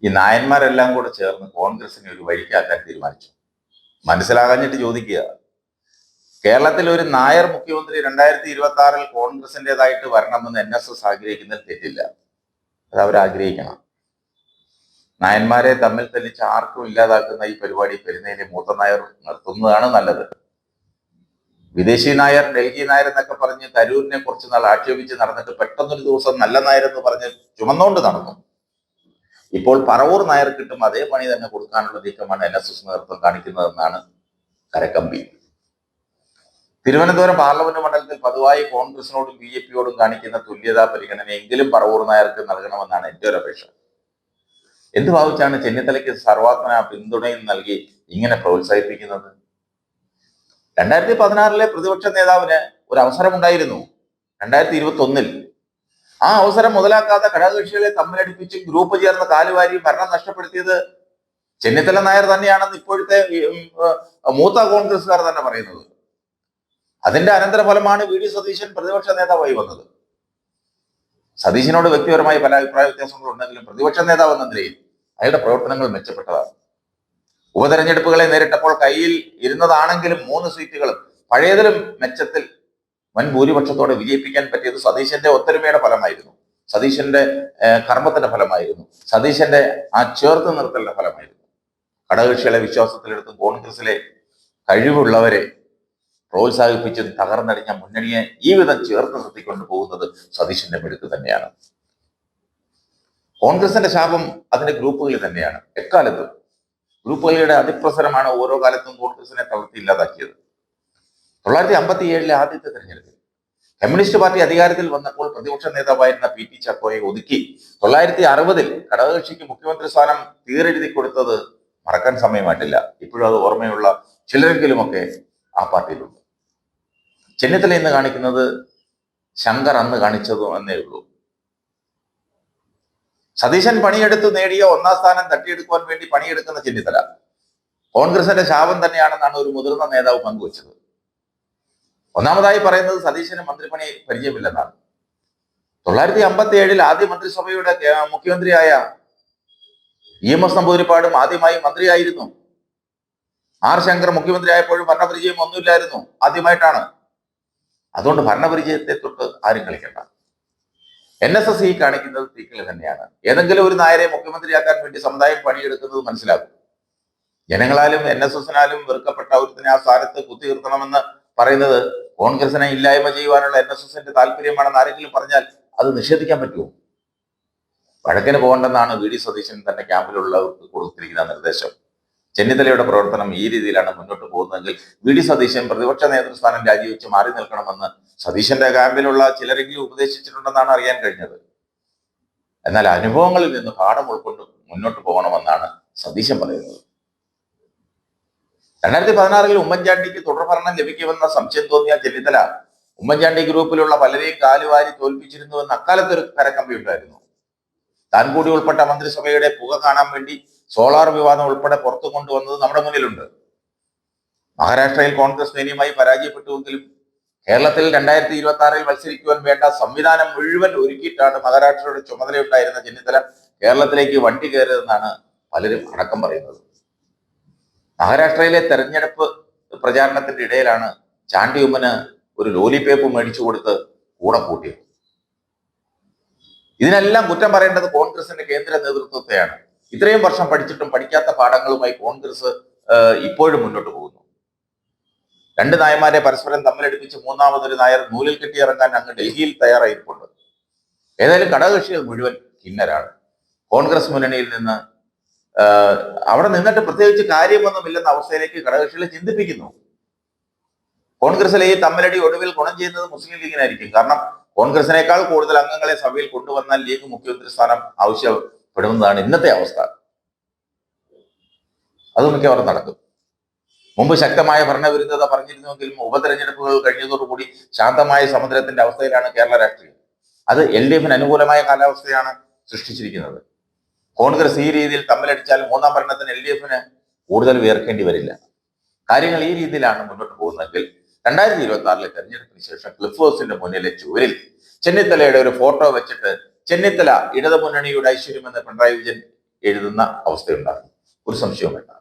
ഈ നായന്മാരെല്ലാം കൂടെ ചേർന്ന് കോൺഗ്രസിനെ ഒരു വഴിക്കാക്കാൻ തീരുമാനിച്ചു. മനസ്സിലാകാഞ്ഞിട്ട് ചോദിക്കുക, കേരളത്തിൽ ഒരു നായർ മുഖ്യമന്ത്രി 2026 കോൺഗ്രസിൻ്റെതായിട്ട് വരണമെന്ന് NSS ആഗ്രഹിക്കുന്നതിൽ തെറ്റില്ല. അത് അവരാഗ്രഹിക്കണം. നായന്മാരെ തമ്മിൽ തെളിച്ച് ആർക്കും ഇല്ലാതാക്കുന്ന ഈ പരിപാടി പെരുന്നയിലെ മൂത്ത നായർ നിർത്തുന്നതാണ് നല്ലത്. വിദേശി നായർ, ഡൽഹി നായർ എന്നൊക്കെ പറഞ്ഞ് തരൂരിനെ കുറച്ച് നാൾ ആക്ഷേപിച്ച് നടന്നിട്ട് പെട്ടെന്നൊരു ദിവസം നല്ല നായർ എന്ന് പറഞ്ഞ് ചുമന്നുകൊണ്ട് നടന്നു. ഇപ്പോൾ പറവൂർ നായർ കിട്ടും അതേ പണി തന്നെ കൊടുക്കാനുള്ള നീക്കമാണ് NSS നേതൃത്വം കാണിക്കുന്നതെന്നാണ് കരക്കമ്പി. തിരുവനന്തപുരം പാർലമെന്റ് മണ്ഡലത്തിൽ പതിവായി കോൺഗ്രസിനോടും BJPയോടും കാണിക്കുന്ന തുല്യതാ പരിഗണനയെങ്കിലും പറവൂർ നായർക്ക് നൽകണമെന്നാണ് എൻ്റെ ഒരു അപേക്ഷ. എന്ത് ഭാവിച്ചാണ് ചെന്നിത്തലയ്ക്ക് സർവാത്മന പിന്തുണയും നൽകി ഇങ്ങനെ പ്രോത്സാഹിപ്പിക്കുന്നത്? 2016 പ്രതിപക്ഷ നേതാവിന് ഒരു അവസരമുണ്ടായിരുന്നു. 2021 ആ അവസരം മുതലാക്കാതെ ഘടകകക്ഷികളെ തമ്മിലടിപ്പിച്ച് ഗ്രൂപ്പ് ചേർന്ന് കാലുവാരി ഭരണം നഷ്ടപ്പെടുത്തിയത് ചെന്നിത്തല നായർ തന്നെയാണെന്ന് ഇപ്പോഴത്തെ മൂത്ത കോൺഗ്രസ്സുകാർ തന്നെ പറയുന്നത്. അതിന്റെ അനന്തരഫലമാണ് VD സതീശൻ പ്രതിപക്ഷ നേതാവായി വന്നത്. സതീശനോട് വ്യക്തിപരമായി പല അഭിപ്രായ വ്യത്യാസങ്ങളുണ്ടെങ്കിലും പ്രതിപക്ഷ നേതാവ് എന്ന നിലയിൽ അയാളുടെ പ്രവർത്തനങ്ങൾ മെച്ചപ്പെട്ടതാണ്. ഉപതെരഞ്ഞെടുപ്പുകളെ നേരിട്ടപ്പോൾ കയ്യിൽ ഇരുന്നതാണെങ്കിലും 3 സീറ്റുകളും പഴയതിലും മെച്ചത്തിൽ വൻ ഭൂരിപക്ഷത്തോടെ വിജയിപ്പിക്കാൻ പറ്റിയത് സതീശന്റെ ഒത്തൊരുമയുടെ ഫലമായിരുന്നു, സതീശന്റെ കർമ്മത്തിന്റെ ഫലമായിരുന്നു, സതീശന്റെ ആ ചേർത്ത് നിർത്തലിന്റെ ഫലമായിരുന്നു. ഘടകകക്ഷികളെ വിശ്വാസത്തിലെടുത്തും കോൺഗ്രസിലെ കഴിവുള്ളവരെ പ്രോത്സാഹിപ്പിച്ചും തകർന്നടിഞ്ഞ മുന്നണിയെ ഈ വിധം ചേർത്ത് നിർത്തിക്കൊണ്ട് പോകുന്നത് സതീശന്റെ മിടുക്ക് തന്നെയാണ്. കോൺഗ്രസിന്റെ ശാപം അതിന്റെ ഗ്രൂപ്പുകളിൽ തന്നെയാണ്. എക്കാലത്തും ഗ്രൂപ്പുകളുടെ അതിപ്രസരമാണ് ഓരോ കാലത്തും കോൺഗ്രസിനെ തളർത്തി ഇല്ലാതാക്കിയത്. 1957 ആദ്യത്തെ തെരഞ്ഞെടുപ്പിൽ കമ്മ്യൂണിസ്റ്റ് പാർട്ടി അധികാരത്തിൽ വന്നപ്പോൾ പ്രതിപക്ഷ നേതാവായിരുന്ന PT ചാക്കോയെ ഒതുക്കി 1960 ഘടകകക്ഷിക്ക് മുഖ്യമന്ത്രി സ്ഥാനം തീരെഴുതി കൊടുത്തത് മറക്കാൻ സമയമായിട്ടില്ല. ഇപ്പോഴും അത് ഓർമ്മയുള്ള ചിലരെങ്കിലുമൊക്കെ ആ പാർട്ടിയിലുണ്ട്. ചെന്നിത്തല ഇന്ന് കാണിക്കുന്നത് ശങ്കർ അന്ന് കാണിച്ചതും എന്നേ ഉള്ളൂ. സതീശൻ പണിയെടുത്ത് നേടിയ 1ാം സ്ഥാനം തട്ടിയെടുക്കുവാൻ വേണ്ടി പണിയെടുക്കുന്ന ചെന്നിത്തല കോൺഗ്രസിന്റെ ശാപം തന്നെയാണെന്നാണ് ഒരു മുതിർന്ന നേതാവ് പങ്കുവച്ചത്. ഒന്നാമതായി പറയുന്നത് സതീശന് മന്ത്രിപ്പണി പരിചയമില്ലെന്നാണ്. 1957 ആദ്യ മന്ത്രിസഭയുടെ മുഖ്യമന്ത്രിയായ EMS നമ്പൂതിരിപ്പാടും ആദ്യമായി മന്ത്രിയായിരുന്നു. R ശങ്കർ മുഖ്യമന്ത്രിയായപ്പോഴും ഭരണപരിചയം ഒന്നുമില്ലായിരുന്നു, ആദ്യമായിട്ടാണ്. അതുകൊണ്ട് ഭരണപരിചയത്തെ തൊട്ട് ആരും കളിക്കണ്ട. NSS ഈ കാണിക്കുന്നത് തീക്കല് തന്നെയാണ്. ഏതെങ്കിലും ഒരു നായരെ മുഖ്യമന്ത്രിയാക്കാൻ വേണ്ടി സമുദായം പണിയെടുക്കുന്നത് മനസ്സിലാകും. ജനങ്ങളാലും NSSനാലും വെറുക്കപ്പെട്ട ഒരുത്തിനെ ആ സ്ഥാനത്ത് കുത്തിയിരുത്തണമെന്ന് പറയുന്നത് കോൺഗ്രസിനെ ഇല്ലായ്മ ചെയ്യുവാനുള്ള NSSന്റെ താല്പര്യമാണെന്ന് ആരെങ്കിലും പറഞ്ഞാൽ അത് നിഷേധിക്കാൻ പറ്റുമോ? വഴക്കിന് പോകണ്ടെന്നാണ് VD സതീശൻ തന്റെ ക്യാമ്പിലുള്ളവർക്ക് കൊടുത്തിരിക്കുന്ന നിർദ്ദേശം. ചെന്നിത്തലയുടെ പ്രവർത്തനം ഈ രീതിയിലാണ് മുന്നോട്ട് പോകുന്നതെങ്കിൽ VD സതീശൻ പ്രതിപക്ഷ നേതൃസ്ഥാനം രാജിവെച്ച് മാറി നിൽക്കണമെന്ന് സതീശന്റെ ക്യാമ്പിലുള്ള ചിലരെങ്കിലും ഉപദേശിച്ചിട്ടുണ്ടെന്നാണ് അറിയാൻ കഴിഞ്ഞത്. എന്നാൽ അനുഭവങ്ങളിൽ നിന്ന് പാഠം ഉൾക്കൊണ്ട് മുന്നോട്ട് പോകണമെന്നാണ് സതീശൻ പറയുന്നത്. 2016 ഉമ്മൻചാണ്ടിക്ക് തുടർഭരണം ലഭിക്കുമെന്ന സംശയം തോന്നിയ ചെന്നിത്തല ഉമ്മൻചാണ്ടി ഗ്രൂപ്പിലുള്ള പലരെയും കാലുവാരി തോൽപ്പിച്ചിരുന്നുവെന്ന് അക്കാലത്തൊരു കരക്കമ്പി ഉണ്ടായിരുന്നു. താൻ കൂടി ഉൾപ്പെട്ട മന്ത്രിസഭയുടെ പുക കാണാൻ വേണ്ടി സോളാർ വിവാദം ഉൾപ്പെടെ പുറത്തു കൊണ്ടുവന്നത് നമ്മുടെ മുന്നിലുണ്ട്. മഹാരാഷ്ട്രയിൽ കോൺഗ്രസ് ദയനീയമായി പരാജയപ്പെട്ടുവെങ്കിലും കേരളത്തിൽ 2026 മത്സരിക്കുവാൻ വേണ്ട സംവിധാനം മുഴുവൻ ഒരുക്കിയിട്ടാണ് മഹാരാഷ്ട്രയുടെ ചുമതലയുണ്ടായിരുന്ന ചെന്നിത്തല കേരളത്തിലേക്ക് വണ്ടി കയറിയതെന്നാണ് പലരും അടക്കം പറയുന്നത്. മഹാരാഷ്ട്രയിലെ തെരഞ്ഞെടുപ്പ് പ്രചാരണത്തിന്റെ ഇടയിലാണ് ചാണ്ടി ഉമ്മന് ഒരു ലോലിപേപ്പ് മേടിച്ചു കൊടുത്ത് കൂടെ കൂട്ടിയത്. ഇതിനെല്ലാം കുറ്റം പറയേണ്ടത് കോൺഗ്രസിന്റെ കേന്ദ്ര നേതൃത്വത്തെയാണ്. ഇത്രയും വർഷം പഠിച്ചിട്ടും പഠിക്കാത്ത പാഠങ്ങളുമായി കോൺഗ്രസ് ഇപ്പോഴും മുന്നോട്ട് പോകുന്നു. 2 നായന്മാരെ പരസ്പരം തമ്മിലടിപ്പിച്ച് മൂന്നാമതൊരു നായർ നൂലിൽ കെട്ടിയിറങ്ങാൻ അങ്ങ് ഡൽഹിയിൽ തയ്യാറായിട്ടുണ്ട്. ഏതായാലും ഘടകകക്ഷികൾ മുഴുവൻ കിന്നരാണ്. കോൺഗ്രസ് മുന്നണിയിൽ നിന്ന് അവിടെ നിന്നിട്ട് പ്രത്യേകിച്ച് കാര്യമൊന്നുമില്ലെന്ന അവസ്ഥയിലേക്ക് ഘടകകക്ഷികളെ ചിന്തിപ്പിക്കുന്നു. കോൺഗ്രസിലെ ഈ തമ്മിലടി ഒടുവിൽ ഗുണം ചെയ്യുന്നത് മുസ്ലിം ലീഗിനായിരിക്കും. കാരണം കോൺഗ്രസിനേക്കാൾ കൂടുതൽ അംഗങ്ങളെ സഭയിൽ കൊണ്ടുവന്നാൽ ലീഗ് മുഖ്യമന്ത്രി സ്ഥാനം ആവശ്യപ്പെടുന്നതാണ് ഇന്നത്തെ അവസ്ഥ. അത് മിക്കവാറും നടക്കും. മുമ്പ് ശക്തമായ ഭരണവിരുദ്ധത പറഞ്ഞിരുന്നുവെങ്കിലും ഉപതെരഞ്ഞെടുപ്പുകൾ കഴിഞ്ഞതോടുകൂടി ശാന്തമായ സമുദ്രത്തിന്റെ അവസ്ഥയിലാണ് കേരള രാഷ്ട്രീയം. അത് LDFന് അനുകൂലമായ കാലാവസ്ഥയാണ് സൃഷ്ടിച്ചിരിക്കുന്നത്. കോൺഗ്രസ് ഈ രീതിയിൽ തമ്മിലടിച്ചാൽ 3ാം ഭരണത്തിന് LDFന് കൂടുതൽ വിയർക്കേണ്ടി വരില്ല. കാര്യങ്ങൾ ഈ രീതിയിലാണ് മുന്നോട്ട് പോകുന്നതെങ്കിൽ 2026 തെരഞ്ഞെടുപ്പിന് ശേഷം ക്ലിഫ് ഹൗസിന്റെ മുന്നിലെ ചുവരിൽ ചെന്നിത്തലയുടെ ഒരു ഫോട്ടോ വെച്ചിട്ട് ചെന്നിത്തല ഇടതുമുന്നണിയുടെ ഐശ്വര്യമെന്ന് പിണറായി വിജയൻ എഴുതുന്ന അവസ്ഥയുണ്ടാകും. ഒരു സംശയവും വേണ്ട.